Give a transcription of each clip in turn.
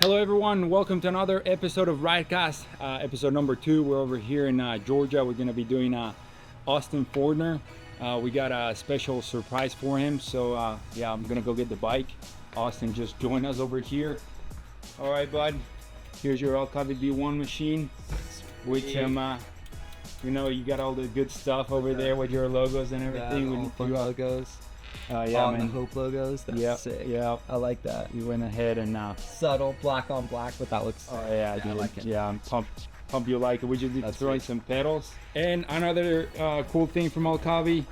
Hello everyone, welcome to another episode of Ridecast, episode number 2. We're over here in Georgia. We're going to be doing Austin Forkner. We got a special surprise for him, so yeah, I'm going to go get the bike. Austin just joined us over here. All right, bud, here's your Alcave V1 machine, which you know, you got all the good stuff over there with your logos and everything. All the logos. Yeah, all man. the Hope logos. That's sick. Yeah, I like that. you went ahead and Subtle black on black, but that looks. oh yeah, I dude. like it. Yeah, I'm pumped you like it. We just That's throwing sweet. some pedals. And another cool thing from Alcave,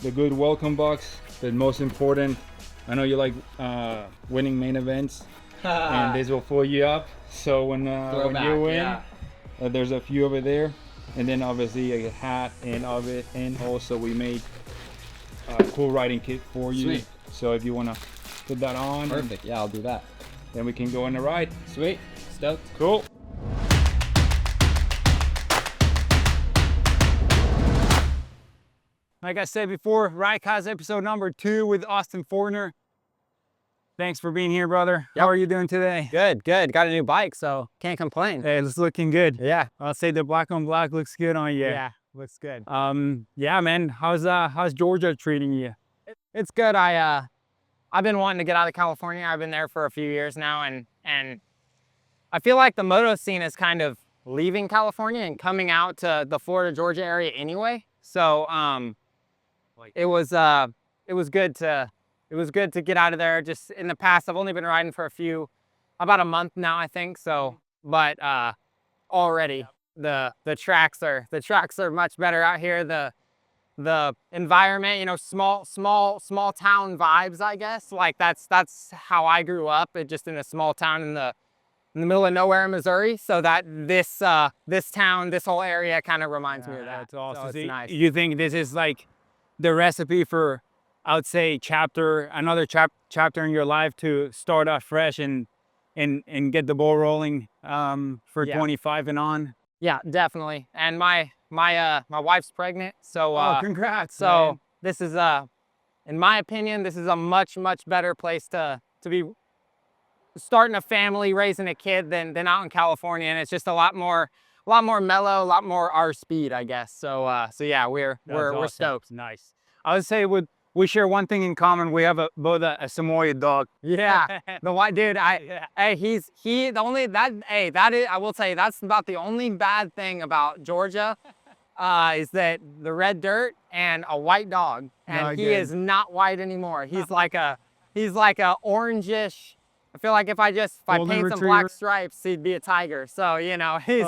the good welcome box. The most important, I know you like winning main events, and this will fill you up. So when you win, there's a few over there, and then obviously a hat and of it, and also we made a cool riding kit for you. Sweet. So if you want to put that on, Perfect. Yeah, I'll do that. then we can go on the ride. Sweet. Stoked. Cool. Like I said before, Ridecast episode number 2 with Austin Forkner. Thanks for being here, brother. Yep. How are you doing today? Good. Got a new bike, so can't complain. Hey, it's looking good. Yeah. I'll say the black on black looks good on you. Yeah, looks good. Yeah, man. How's Georgia treating you? It's good. I've been wanting to get out of California. I've been there for a few years now, and I feel like the moto scene is kind of leaving California and coming out to the Florida, Georgia area anyway. So it was good to get out of there. Just in the past, I've only been riding for about a month now, I think. So, but already the tracks are much better out here. The environment, you know, small town vibes, I guess. Like that's how I grew up, just in a small town in the middle of nowhere in Missouri. So that this town, this whole area kind of reminds me of that. That's awesome. So it's See, nice. You think this is like the recipe for, I would say, another chapter in your life to start off fresh and get the ball rolling for Yeah. 25 and on? Yeah, definitely. And my wife's pregnant, so Congrats. so man. this is in my opinion, this is a much better place to be starting a family, raising a kid than out in California, and it's just a lot more mellow, a lot more our speed, I guess. So yeah, we're That's awesome. stoked. Nice. I would say we share one thing in common. We have both a Samoyed dog. Yeah, the white dude. I will say that's about the only bad thing about Georgia, is that the red dirt and a white dog, and Not he good. is not white anymore. He's like a orangish. I feel like if I Golden paint some retriever? black stripes, he'd be a tiger. So you know, he's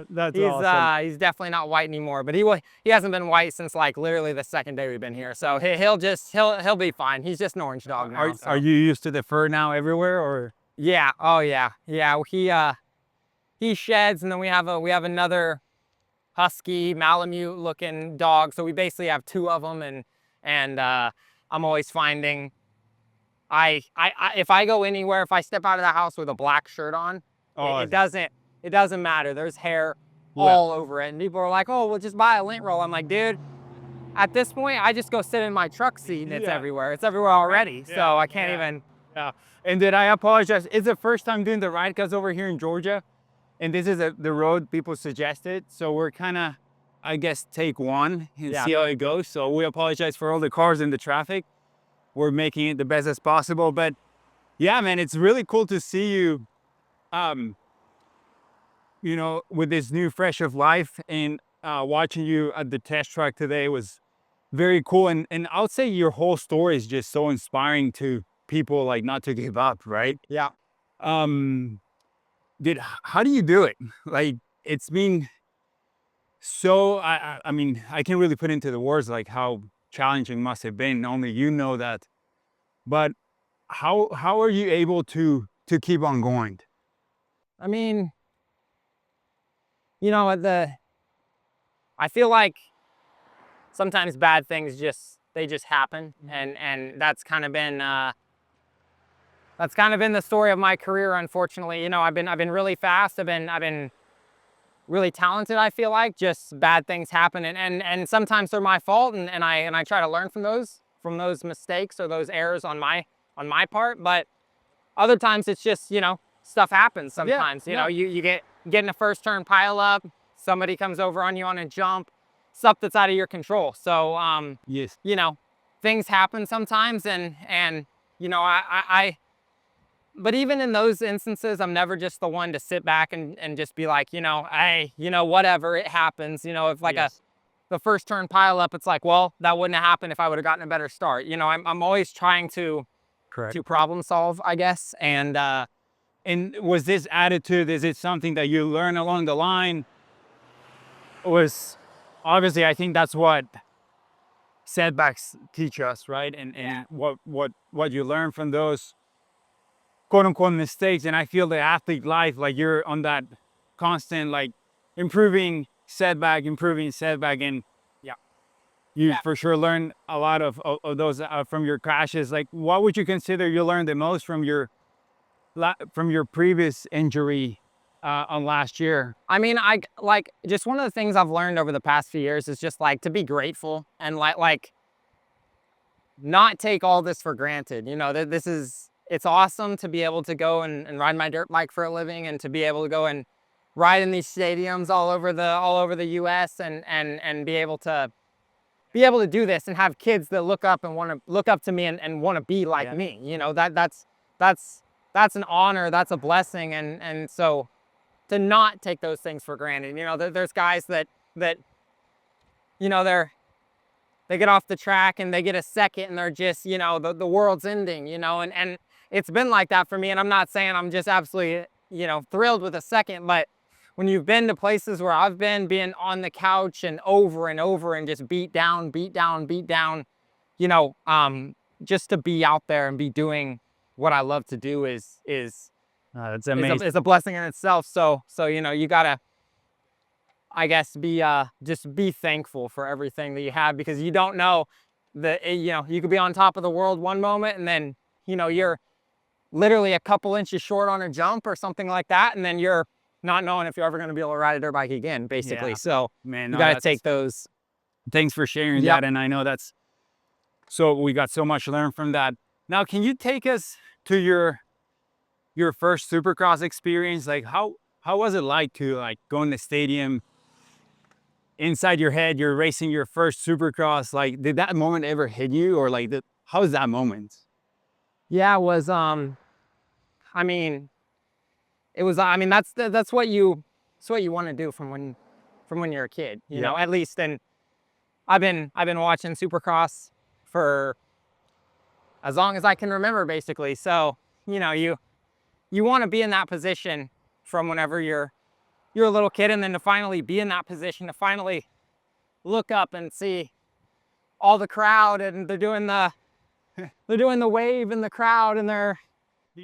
That's awesome. he's definitely not white anymore. But he hasn't been white since like literally the second day we've been here. So he'll be fine. He's just an orange dog now. Are you used to the fur now everywhere, or? Yeah. Oh yeah. He sheds, and then we have another husky Malamute looking dog. So we basically have 2 of them, and I'm always finding. If I go anywhere, if I step out of the house with a black shirt on, it doesn't matter. There's hair all over it, and people are like, "Oh, we'll just buy a lint roll." I'm like, dude, at this point, I just go sit in my truck seat, and it's everywhere. It's everywhere already, so I can't even. Yeah. And then I apologize. It's the first time doing the Ridecast over here in Georgia, and this is the road people suggested. So we're kind of, I guess, take one and see how it goes. So we apologize for all the cars and the traffic. We're making it the best as possible. But yeah, man, it's really cool to see you, you know, with this new fresh of life, and watching you at the test track today was very cool. And I would say your whole story is just so inspiring to people, like, not to give up, right? Yeah. How do you do it? Like, it's been so, I mean, I can't really put into the words like how challenging must have been. Only you know that. But how are you able to keep on going? I mean, you know, I feel like sometimes bad things just happen, and that's kind of been the story of my career, unfortunately. You know, I've been really fast. I've been really talented, I feel like. Just bad things happen, and sometimes they're my fault, and I try to learn from those mistakes or those errors on my part. But other times it's just, you know, stuff happens sometimes. You know, you get in a first turn pile up, somebody comes over on you on a jump, stuff that's out of your control. So, Yes. you know, things happen sometimes, and you know, but even in those instances, I'm never just the one to sit back and just be like, you know, hey, you know, whatever, it happens. You know, if like the first turn pile up, it's like, well, that wouldn't have happened if I would have gotten a better start. You know, I'm always trying to problem solve, I guess. And was this attitude, is it something that you learn along the line? Was obviously, I think that's what setbacks teach us, right? And what you learn from those quote unquote mistakes. And I feel the athlete life, like you're on that constant, like improving setback, and you for sure learn a lot of those from your crashes. Like, what would you consider you learned the most from your previous injury on last year? I mean, just one of the things I've learned over the past few years is just like to be grateful and like not take all this for granted. You know, it's awesome to be able to go and ride my dirt bike for a living, and to be able to go and ride in these stadiums all over the US and be able to do this and have kids that look up and want to look up to me and want to be like me. You know, that's an honor, that's a blessing. And so to not take those things for granted. You know, there's guys that you know, they get off the track and they get a second and they're just, you know, the world's ending, you know, and it's been like that for me. And I'm not saying I'm just absolutely, you know, thrilled with a second, but when you've been to places where I've been, being on the couch and over and just beat down, you know, just to be out there and be doing what I love to do is that's amazing. Is a blessing in itself. So you know, you gotta, I guess, just be thankful for everything that you have, because you don't know that, you know, you could be on top of the world one moment and then, you know, you're literally a couple inches short on a jump or something like that, and then you're not knowing if you're ever going to be able to ride a dirt bike again, basically. Yeah. So man, you got to take those. Thanks for sharing that. And I know so we got so much learned from that. Now, can you take us to your first Supercross experience? Like, how was it like to like go in the stadium, inside your head, you're racing your first Supercross? Like, did that moment ever hit you, or like, how was that moment? Yeah, it was, I mean, it was, I mean, that's what you want to do from when you're a kid, you know, at least. And I've been watching Supercross for as long as I can remember, basically. So, you know, you want to be in that position from whenever you're a little kid, and then to finally be in that position, to finally look up and see all the crowd, and they're doing the wave in the crowd, and they're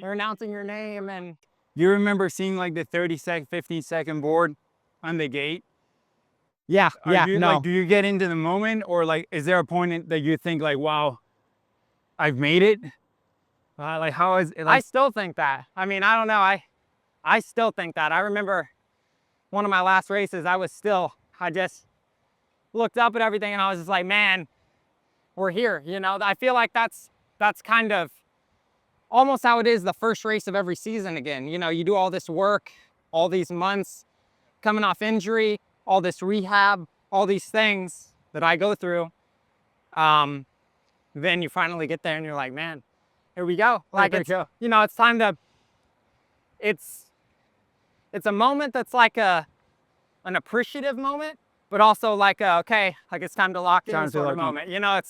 announcing your name. And you remember seeing like the 30-second, 15-second board on the gate? Yeah. Like, do you get into the moment, or like, is there a point that you think like, wow, I've made it? Like, how is it? Like, I still think that. I mean, I don't know. I still think that. I remember one of my last races, I just looked up at everything and I was just like, man, we're here. You know, I feel like that's kind of almost how it is the first race of every season again. You know, you do all this work, all these months, coming off injury, all this rehab, all these things that I go through. Then you finally get there and you're like, man, here we go. Like, you know, it's time to, it's a moment that's like an appreciative moment, but also like okay, like it's time to lock in sort of moment. You know, it's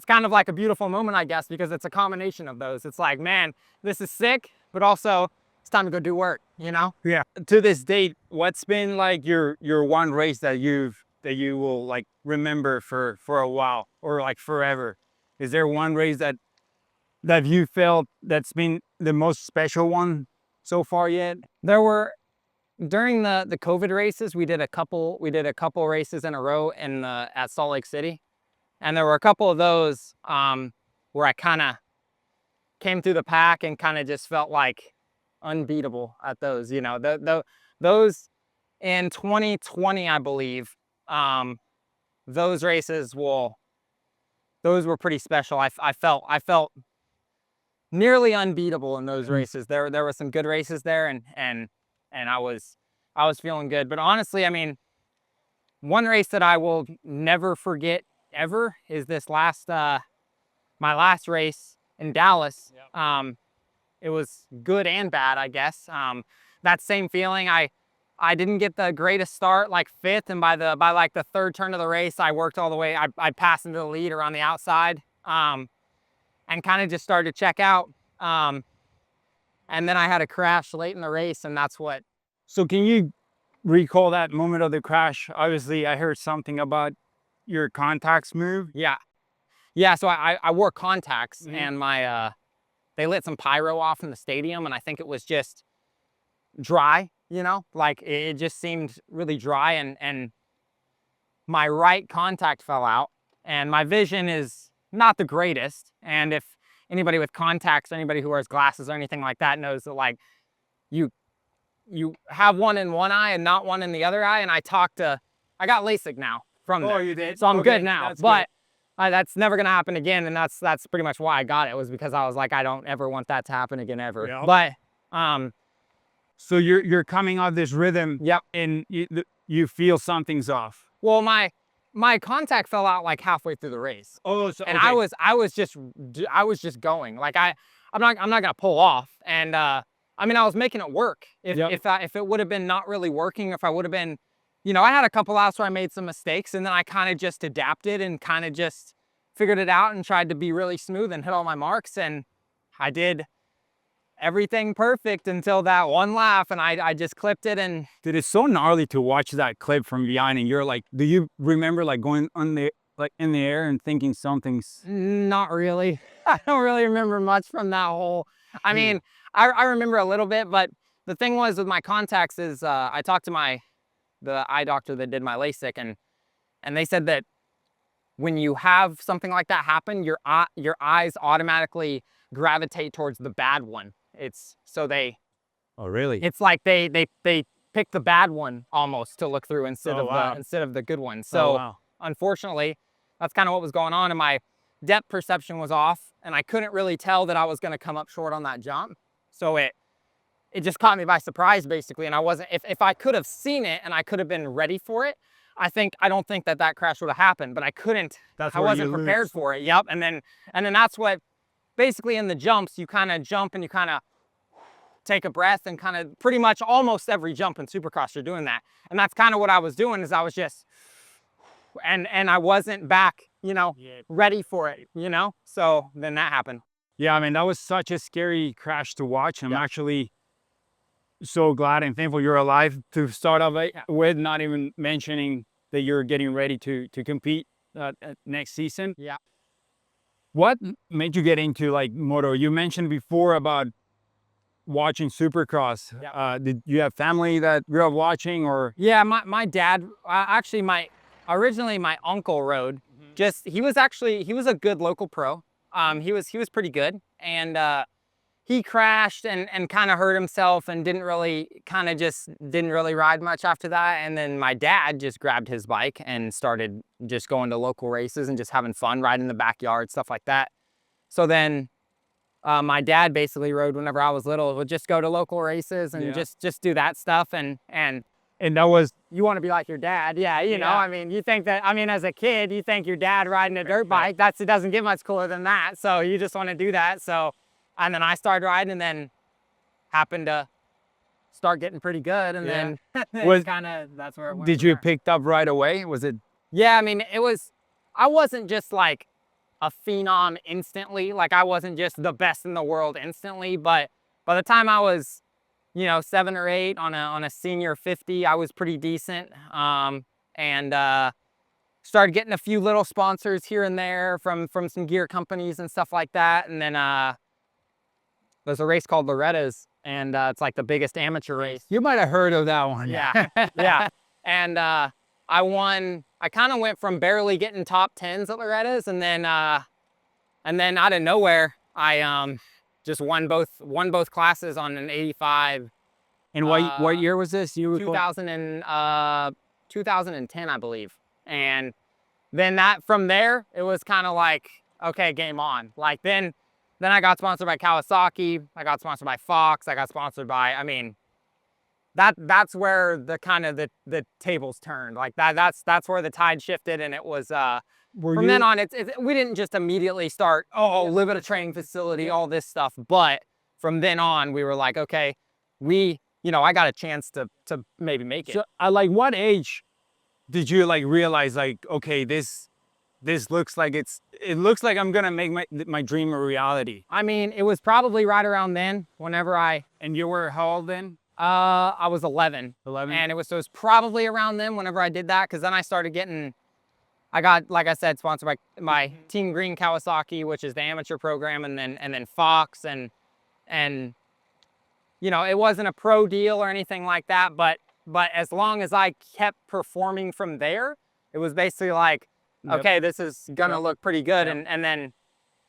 kind of like a beautiful moment, I guess, because it's a combination of those. It's like, man, this is sick, but also it's time to go do work, you know? Yeah. To this date, what's been like your one race that you will like remember for a while, or like forever? Is there one race that you felt that's been the most special one so far yet? There were, during the COVID races, we did a couple races in a row at Salt Lake City. And there were a couple of those where I kind of came through the pack and kind of just felt like unbeatable at those. You know, those in 2020, I believe, those races those were pretty special. I felt nearly unbeatable in those races. There were some good races there, and I was feeling good. But honestly, I mean, one race that I will never forget ever is this last my last race in Dallas. Yep. It was good and bad, I guess. That same feeling. I didn't get the greatest start, like 5th, and by like the 3rd turn of the race, I worked all the way. I passed into the lead around the outside, and kind of just started to check out. And then I had a crash late in the race, and that's what. So can you recall that moment of the crash? Obviously, I heard something about your contacts move. Yeah. So I wore contacts, and my they lit some pyro off in the stadium, and I think it was just dry. You know, like it just seemed really dry, and my right contact fell out, and my vision is not the greatest. And if anybody with contacts, anybody who wears glasses or anything like that knows that, like, you have one in one eye and not one in the other eye. And I got LASIK now from Oh, there. you did? So I'm Okay, good now, that's but that's never gonna happen again. And that's pretty much why I got it, was because I was like, I don't ever want that to happen again ever. Yep. But so you're coming out of this rhythm. Yep. And you feel something's off. well, my contact fell out like halfway through the race. Oh, so And okay. I was just going, like I'm not gonna pull off. And I mean, I was making it work. If it would have been not really working, if I would have been, you know, I had a couple outs where I made some mistakes, and then I kind of just adapted and kind of just figured it out and tried to be really smooth and hit all my marks. And I did everything perfect until that one lap, and I just clipped it. And Dude, it's so gnarly to watch that clip from behind, and you're like, do you remember like going on the in the air and thinking something's? not really. I don't really remember much from that whole. I mean, I remember a little bit, but the thing was with my contacts is I talked to the eye doctor that did my LASIK, and they said that when you have something like that happen, your eyes automatically gravitate towards the bad one. Oh, really? It's like they pick the bad one almost to look through instead Oh, of wow. the good one. So So wow. unfortunately, that's kind of what was going on, and my depth perception was off, and I couldn't really tell that I was going to come up short on that jump. So it just caught me by surprise, basically. And I wasn't, if I could have seen it and I could have been ready for it, I don't think that crash would have happened, but I couldn't. That's I where wasn't you prepared lose. for it. Yep. And then that's what, basically in the jumps, you kind of jump and you kind of take a breath, and kind of pretty much almost every jump in Supercross you're doing that. And that's kind of what I was doing, is I was just, and I wasn't back, you know, ready for it, you know? So then that happened. Yeah, I mean, that was such a scary crash to watch. I'm actually so glad and thankful you're alive to start off with, not even mentioning that you're getting ready to compete next season. Yeah. What made you get into like moto? You mentioned before about watching Supercross. Yeah. Did you have family that grew up watching, or? Yeah, my dad, actually originally my uncle rode. He was a good local pro. He was pretty good, and he crashed and kind of hurt himself and didn't really ride much after that. And then my dad just grabbed his bike and started just going to local races and just having fun, riding in the backyard, stuff like that. So then my dad basically rode whenever I was little, would just go to local races and just do that stuff. And that was, you want to be like your dad. Yeah, you know, I mean, you think that, I mean, as a kid, you think your dad riding a dirt bike, it doesn't get much cooler than that. So you just want to do that. So, and then I started riding, and then happened to start getting pretty good. And then that's where it went. did you pick up right away? Was it? Yeah, I mean, I wasn't just like a phenom instantly. Like, I wasn't just the best in the world instantly, but by the time I was, you know, 7 or 8 on a senior 50, I was pretty decent. And started getting a few little sponsors here and there from some gear companies and stuff like that. And then there's a race called Loretta's, and it's like the biggest amateur race. You might have heard of that one. Yeah, yeah. And I won. I kind of went from barely getting top 10s at Loretta's, and then out of nowhere, I just won both classes on an 85. And what year was this? 2010, I believe. And then from there, it was kind of like, okay, game on. Like then then I got sponsored by Kawasaki. I got sponsored by Fox. I got sponsored by, I mean, that's where the kind of the tables turned. Like that's where the tide shifted, and it was from then on. We didn't just immediately start live at a training facility, all this stuff. But from then on, we were like, okay, I got a chance to maybe make it. So at like what age did you like realize like, okay, this looks like it looks like I'm gonna make my dream a reality? I mean, it was probably right around then. Whenever And you were how old then? I was 11. 11. And it was probably around then whenever I did that, because then I started getting, I got, like I said, sponsored by my Team Green Kawasaki, which is the amateur program, and then Fox, and it wasn't a pro deal or anything like that, but as long as I kept performing from there, it was basically like, okay, this is gonna look pretty good. And then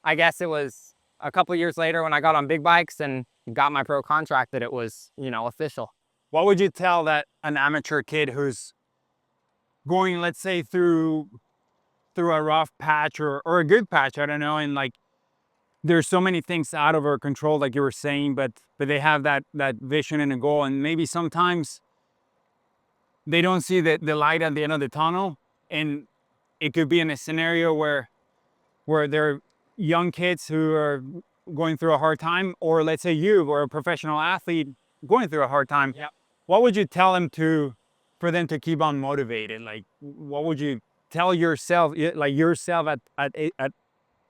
I guess it was a couple years later when I got on big bikes and got my pro contract that it was, official. What would you tell that an amateur kid who's going, let's say, through a rough patch or a good patch, I don't know, and like there's so many things out of our control, like you were saying, but they have that vision and a goal, and maybe sometimes they don't see the light at the end of the tunnel, and it could be in a scenario where they're young kids who are going through a hard time, or let's say you or a professional athlete going through a hard time. Yep. What would you tell them for them to keep on motivated? Like, what would you tell yourself, at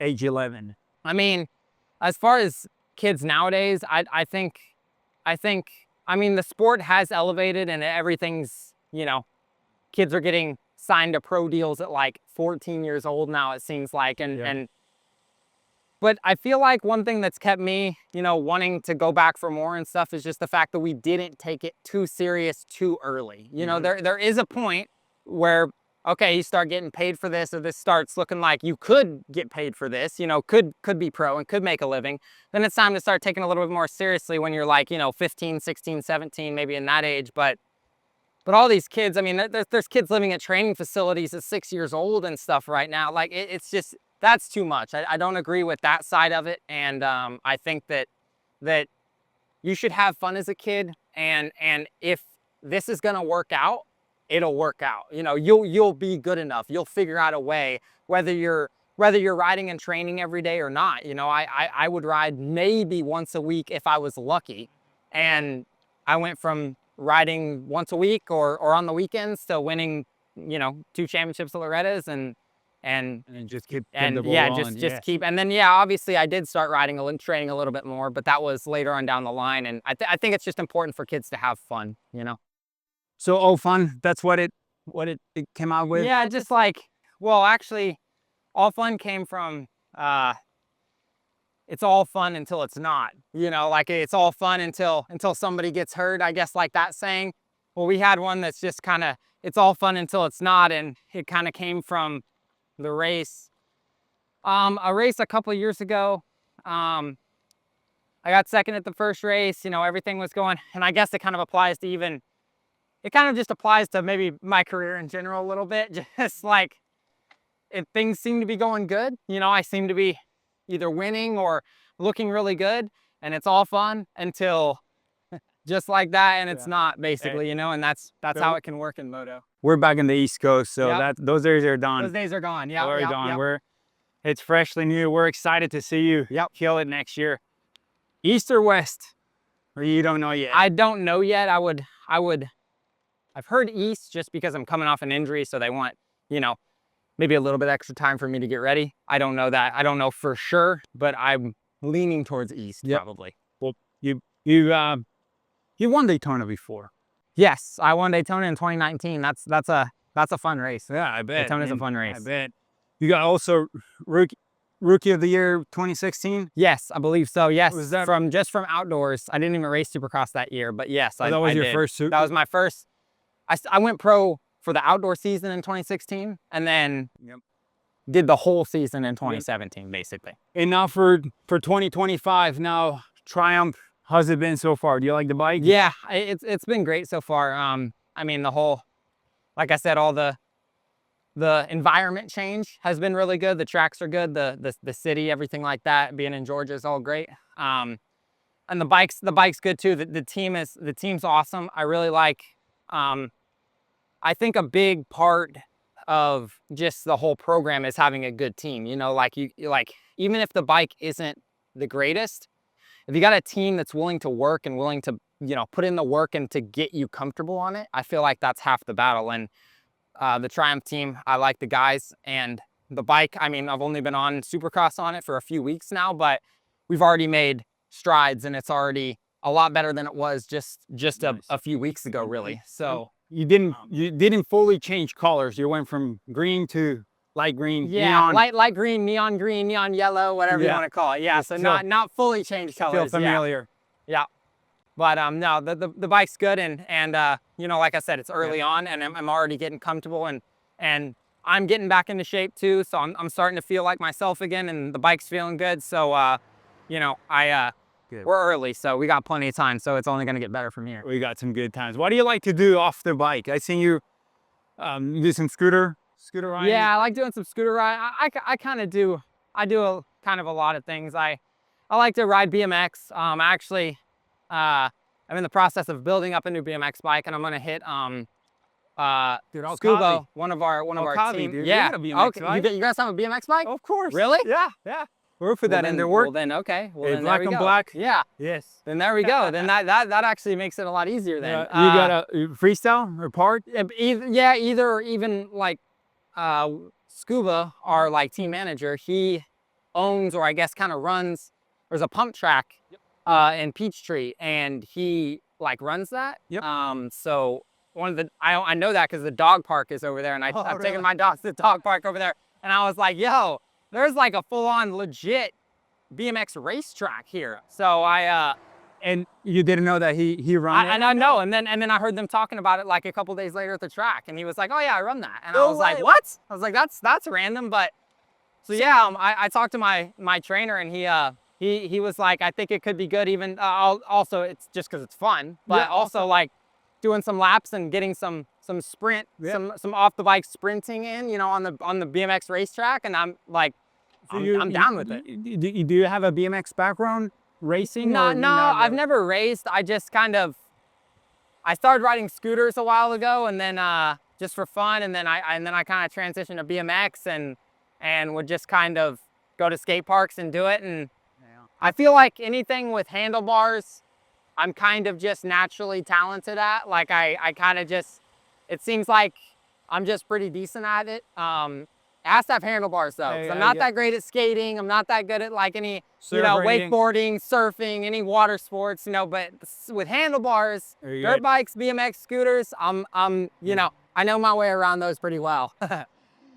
age 11? I mean, as far as kids nowadays, I think, I mean, the sport has elevated and everything's, kids are getting signed to pro deals at like 14 years old now, it seems like. But I feel like one thing that's kept me, wanting to go back for more and stuff is just the fact that we didn't take it too serious too early. There is a point where, okay, you start getting paid for this, or this starts looking like you could get paid for this, could be pro and could make a living. Then it's time to start taking it a little bit more seriously when you're like, 15, 16, 17, maybe in that age. But all these kids, I mean, there's kids living at training facilities at 6 years old and stuff right now. Like, it's just, that's too much. I don't agree with that side of it. And I think that you should have fun as a kid. And if this is going to work out, it'll work out. You'll be good enough. You'll figure out a way, whether you're riding and training every day or not. I would ride maybe once a week if I was lucky. And I went from riding once a week or on the weekends to winning, 2 championships at Loretta's and just keep keep. And then, obviously I did start riding and training a little bit more, but that was later on down the line. And I think it's just important for kids to have fun, So all fun, that's what it came out with? Yeah, just like, well, actually, all fun came from, it's all fun until it's not. Like it's all fun until somebody gets hurt, I guess, like that saying. Well, we had one that's just kind of, it's all fun until it's not, and it kind of came from the race. A race a couple of years ago. I got second at the first race, everything was going, and I guess it kind of applies to even, it kind of just applies to maybe my career in general a little bit. Just like, if things seem to be going good, I seem to be either winning or looking really good, and it's all fun until just like that, and it's not, basically, and that's how it can work in moto. We're back in the East Coast, so those days are done. Those days are gone. Yeah, already gone. It's freshly new. We're excited to see you kill it next year. East or West? Or you don't know yet? I don't know yet. I've heard East just because I'm coming off an injury, so they want, maybe a little bit extra time for me to get ready. I don't know that. I don't know for sure, but I'm leaning towards East probably. Well, you won Daytona before. Yes, I won Daytona in 2019. That's a fun race. Yeah, I bet. Daytona's a fun race. I bet. You got also Rookie of the Year 2016? Yes, I believe so. Yes, Was that from outdoors? I didn't even race Supercross that year, but yes, that was your first Super? That was my first. I went pro for the outdoor season in 2016, and then did the whole season in 2017, basically. And now for 2025, now Triumph, how's it been so far? Do you like the bike? Yeah, it's been great so far. I mean, the whole, like I said, all the the environment change has been really good. The tracks are good. The city, everything like that. Being in Georgia is all great. And the bike's good too. The team's awesome. I really like. I think a big part of just the whole program is having a good team. You know, like even if the bike isn't the greatest, if you got a team that's willing to work and willing to, you know, put in the work and to get you comfortable on it, I feel like that's half the battle. And the Triumph team, I like the guys. And the bike, I mean, I've only been on Supercross on it for a few weeks now, but we've already made strides and it's already a lot better than it was just a few weeks ago, really. So you didn't fully change colors. You went from green to light green, yeah, neon. light green, neon yellow, whatever you want to call it. Yeah, so not fully changed colors. Feel familiar. Yeah. But no, the bike's good, and you know, like I said, it's early on, and I'm already getting comfortable, and I'm getting back into shape too. So I'm starting to feel like myself again, and the bike's feeling good. So you know, we're early, so we got plenty of time. So it's only gonna get better from here. We got some good times. What do you like to do off the bike? I seen you do some scooter riding. Yeah, I like doing some scooter ride. I kind of do. I do kind of a lot of things. I like to ride BMX. Actually. I'm in the process of building up a new BMX bike, and I'm gonna hit Scuba, one of our team. Dude. Yeah, Okay. You guys have a BMX bike? Of course. Really? Yeah. We're for that in the work. Well then, okay. Well then, black there we on go. black. Yeah. Yes. Then there we go. Then that actually makes it a lot easier. Then you got a freestyle or part? Either or even like Scuba, our like team manager, he owns, or I guess kind of runs. There's a pump track in Peachtree, and he like runs that. Yep. So one of the I know that because the dog park is over there, and I've taken my dogs to the dog park over there, and I was like, yo, there's like a full-on legit BMX racetrack here. So and you didn't know that he ran it? And I know, and then I heard them talking about it like a couple days later at the track, and he was like, oh yeah, I run that, and I was like, what? I was like, that's random, but so yeah, I talked to my trainer, and he was like, I think it could be good. Even also, it's just because it's fun, but also like doing some laps and getting some sprint, some off the bike sprinting in, you know, on the BMX racetrack, and I'm like, so I'm down with it. Do you have a BMX background racing? No, I've never raced. I just I started riding scooters a while ago, and then just for fun, and then I kind of transitioned to BMX and would just kind of go to skate parks and do it. And I feel like anything with handlebars, I'm kind of just naturally talented at. Like I kind of just, it seems like I'm just pretty decent at it. It has to have handlebars though. I'm not that great at skating. I'm not that good at like any, you know, wakeboarding, surfing, any water sports, you know, but with handlebars, dirt bikes, BMX scooters, you know, I know my way around those pretty well.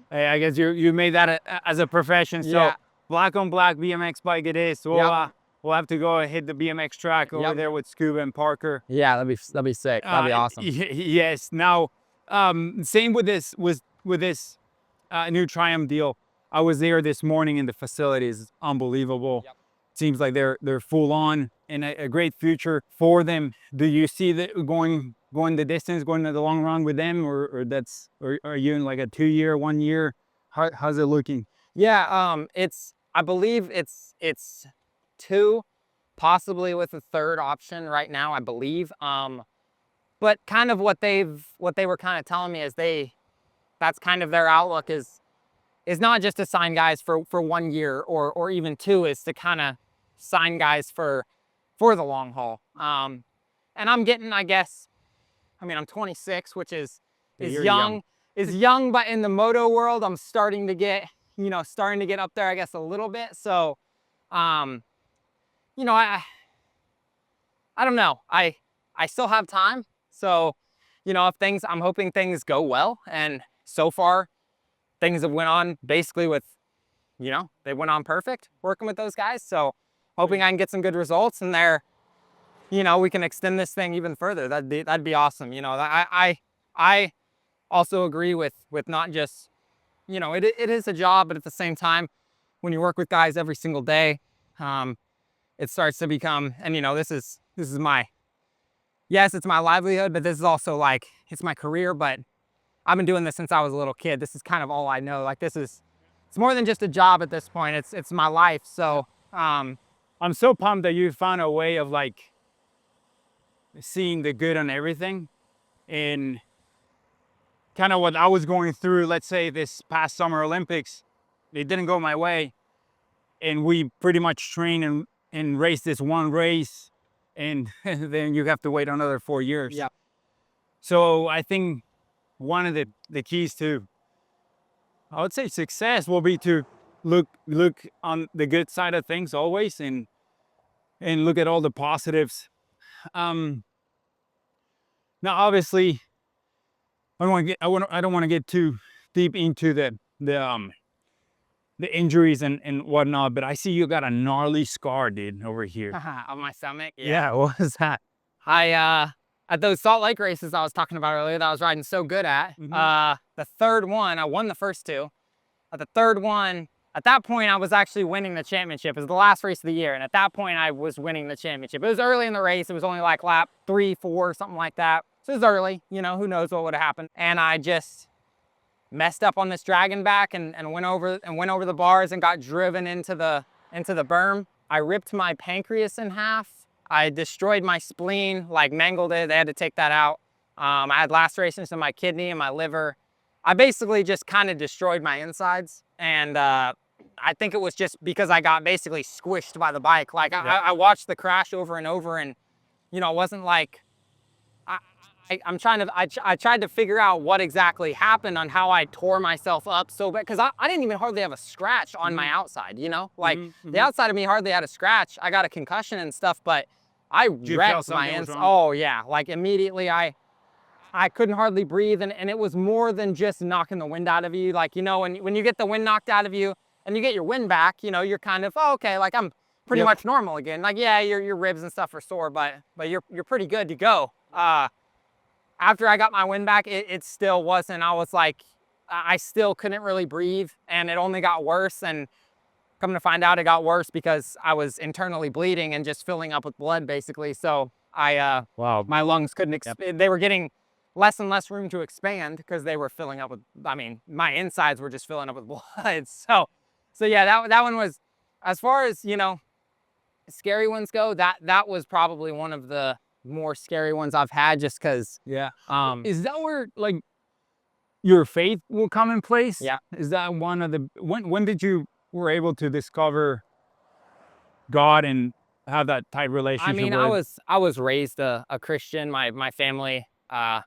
Hey, I guess you made that as a profession. So black on black BMX bike it is. So we'll have to go and hit the BMX track over there with Scuba and Parker. Yeah, that'd be sick. That'd be awesome. Yes. Now, same with this new Triumph deal. I was there this morning, and the facility is unbelievable. Seems like they're full on, and a great future for them. Do you see that going the distance, going the long run with them, or are you in like a 2 year, 1 year? How's it looking? Yeah, I believe it's 2, possibly with a 3rd option right now, I believe. But kind of what they were kind of telling me is that's kind of their outlook is not just to sign guys for 1 year or even 2, is to kind of sign guys for the long haul. And I'm getting, I guess, I mean, I'm 26, which is young, but in the moto world, I'm starting to get up there, I guess, a little bit. So, you know, I don't know. I still have time. So, you know, I'm hoping things go well. And so far, things have went on basically with, you know, they went on perfect working with those guys. So hoping I can get some good results, and you know, we can extend this thing even further. That'd be awesome. You know, I also agree with not just, you know, it is a job, but at the same time, when you work with guys every single day, it starts to become, and you know, this is my, yes, it's my livelihood, but this is also like, it's my career, but I've been doing this since I was a little kid. This is kind of all I know. Like it's more than just a job at this point. It's my life. So, I'm so pumped that you found a way of like seeing the good on everything. And kind of what I was going through, let's say this past Summer Olympics, it didn't go my way. And we pretty much trained and raced this one race. And then you have to wait another 4 years. yeah. So I think one of the keys to, I would say, success will be to look on the good side of things always and look at all the positives. Now, obviously, I don't want to get too deep into the injuries and whatnot, but I see you got a gnarly scar, dude, over here. On my stomach. Yeah, what was that? I at those Salt Lake races I was talking about earlier that I was riding so good at, the third one, I won the first two. At the third one, at that point I was actually winning the championship. It was the last race of the year, and at that point I was winning the championship. It was early in the race. It was only like lap 3, 4, something like that. So it was early, you know, who knows what would have happened. And I just messed up on this dragon back and went over the bars and got driven into the berm. I ripped my pancreas in half. I destroyed my spleen, like mangled it. They had to take that out. I had lacerations in my kidney and my liver. I basically just kind of destroyed my insides. And I think it was just because I got basically squished by the bike. Like I watched the crash over and over, and you know, it wasn't like, I tried to figure out what exactly happened on how I tore myself up so bad, because I didn't even hardly have a scratch on my outside, you know? Like the outside of me hardly had a scratch. I got a concussion and stuff, but I wrecked my inside. Oh yeah, like immediately I couldn't hardly breathe, and it was more than just knocking the wind out of you. Like, you know, when you get the wind knocked out of you and you get your wind back, you know, you're kind of, oh, okay, like I'm pretty much normal again. Like, yeah, your ribs and stuff are sore, but you're pretty good to go. After I got my wind back, it still wasn't. I was like, I still couldn't really breathe, and it only got worse. And come to find out, it got worse because I was internally bleeding and just filling up with blood, basically. So my lungs couldn't, they were getting less and less room to expand because they were filling up with, I mean, my insides were just filling up with blood. So yeah, that one was, as far as, you know, scary ones go, that was probably one of the more scary ones I've had, just because. Yeah. Is that where like your faith will come in place? Yeah. Is that one of the, when did you were able to discover God and have that tight relationship? I mean, I was raised a Christian. My family, I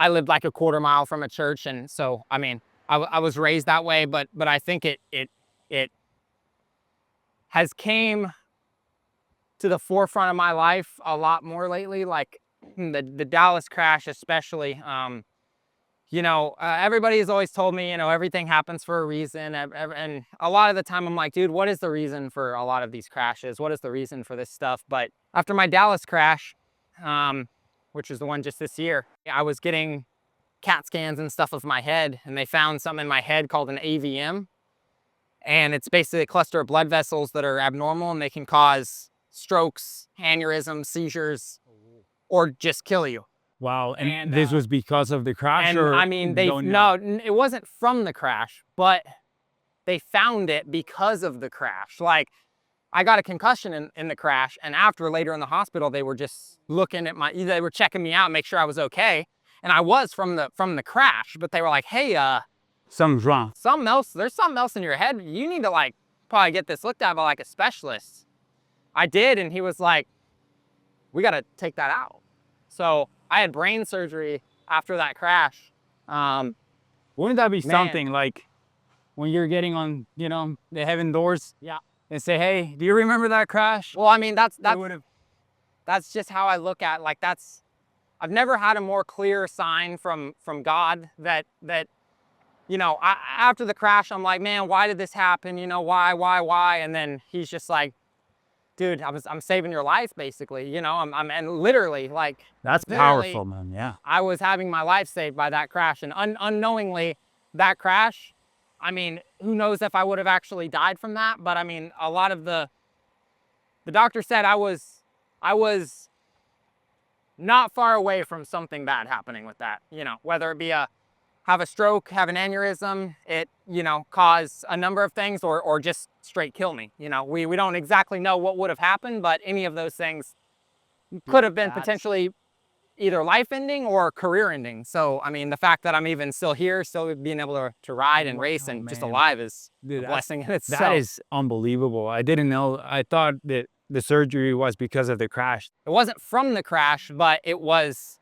lived like a quarter mile from a church, and so I mean, I was raised that way. But I think it has came to the forefront of my life a lot more lately, like the Dallas crash especially. You know, everybody has always told me, you know, everything happens for a reason, and a lot of the time I'm like, dude, what is the reason for a lot of these crashes? What is the reason for this stuff? But after my Dallas crash, which is the one just this year, I was getting CAT scans and stuff of my head, and they found something in my head called an AVM, and it's basically a cluster of blood vessels that are abnormal, and they can cause strokes, aneurysms, seizures, or just kill you. Wow. And this was because of the crash? And or I mean, no, it wasn't from the crash, but they found it because of the crash. Like, I got a concussion in the crash, and later in the hospital, they were just looking at they were checking me out, make sure I was okay. And I was from the crash, but they were like, hey, something's wrong. There's something else in your head. You need to like probably get this looked at by like a specialist. I did, and he was like, we got to take that out. So I had brain surgery after that crash. Wouldn't that be something, like when you're getting on, you know, the heaven doors? Yeah. And say, hey, do you remember that crash? Well, I mean, that's just how I look at, like, I've never had a more clear sign from God that you know, after the crash, I'm like, man, why did this happen? You know, why? And then he's just like, dude, I'm saving your life, basically. You know, and literally, like, that's powerful, man. Yeah. I was having my life saved by that crash, and unknowingly, that crash, I mean, who knows if I would have actually died from that? But I mean, a lot of the doctor said I was not far away from something bad happening with that. You know, whether it be have a stroke, have an aneurysm, it, you know, cause a number of things, or just straight kill me. You know, we don't exactly know what would have happened, but any of those things could have been potentially either life-ending or career-ending. So, I mean, the fact that I'm even still here, still being able to ride and race and just alive is a blessing in itself. That is unbelievable. I didn't know. I thought that the surgery was because of the crash. It wasn't from the crash, but it was.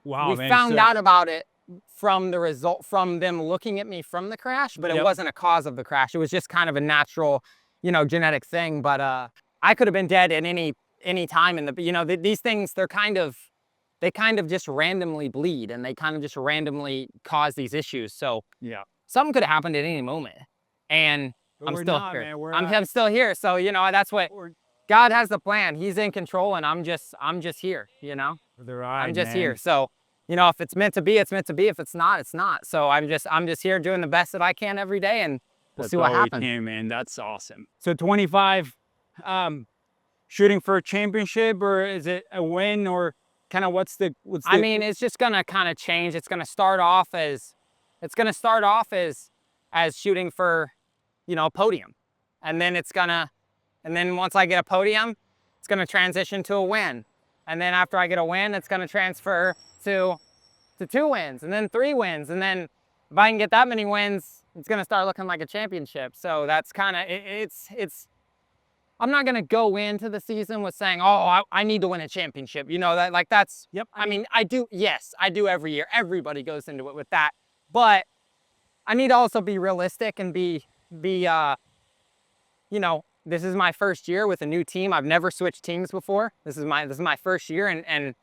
Wow, we found out about it from the result, from them looking at me from the crash, but it wasn't a cause of the crash. It was just kind of a natural, you know, genetic thing. But I could have been dead at any time in the, you know, these things, they kind of just randomly bleed, and they kind of just randomly cause these issues. So yeah, something could have happened at any moment, and but I'm still here. Man, I'm still here. So, you know, that's what God has the plan. He's in control, and I'm just here, you know, I'm just here. So, you know, if it's meant to be, it's meant to be. If it's not, it's not. So I'm just here doing the best that I can every day, and we'll see what happens. Man, that's awesome. So 25, shooting for a championship, or is it a win, or kind of what's the? I mean, it's just gonna kind of change. It's gonna start off as shooting for, you know, a podium, and then once I get a podium, it's gonna transition to a win, and then after I get a win, it's gonna transfer to 2 wins, and then 3 wins, and then if I can get that many wins, it's gonna start looking like a championship. So that's kind of it's. I'm not gonna go into the season with saying, oh, I need to win a championship. You know, that's. Yep. I mean, I do. Yes, I do every year. Everybody goes into it with that, but I need to also be realistic and be. You know, this is my first year with a new team. I've never switched teams before. This is my first year, and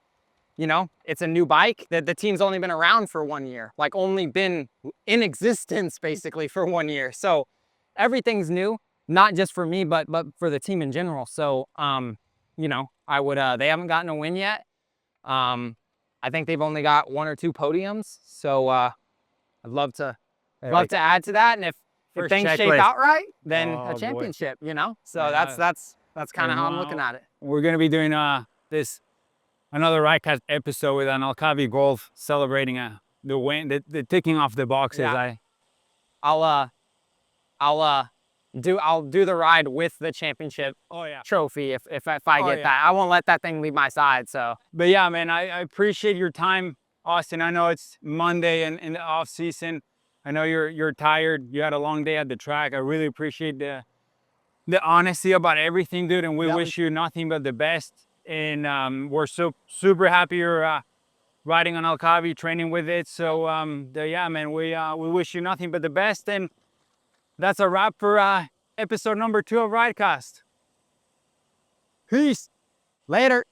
you know, it's a new bike. The team's only been around for 1 year, like only been in existence basically for 1 year. So everything's new, not just for me, but for the team in general. So, you know, they haven't gotten a win yet. I think they've only got 1 or 2 podiums. So I'd love to add to that. And if things shape out right, then a championship, you know? So that's kind of how I'm looking at it. We're going to be doing another Ridecast episode with an Alcavi Golf celebrating the win, the ticking off the boxes. Yeah. I'll do the ride with the championship trophy if I get that. I won't let that thing leave my side. So, but yeah, man, I appreciate your time, Austin. I know it's Monday and in the off season. I know you're tired. You had a long day at the track. I really appreciate the honesty about everything, dude. And we wish you nothing but the best. And we're so super happy you're riding on Alcavi, training with it. So yeah, man, we wish you nothing but the best. And that's a wrap for episode number 2 of Ridecast. Peace. Later.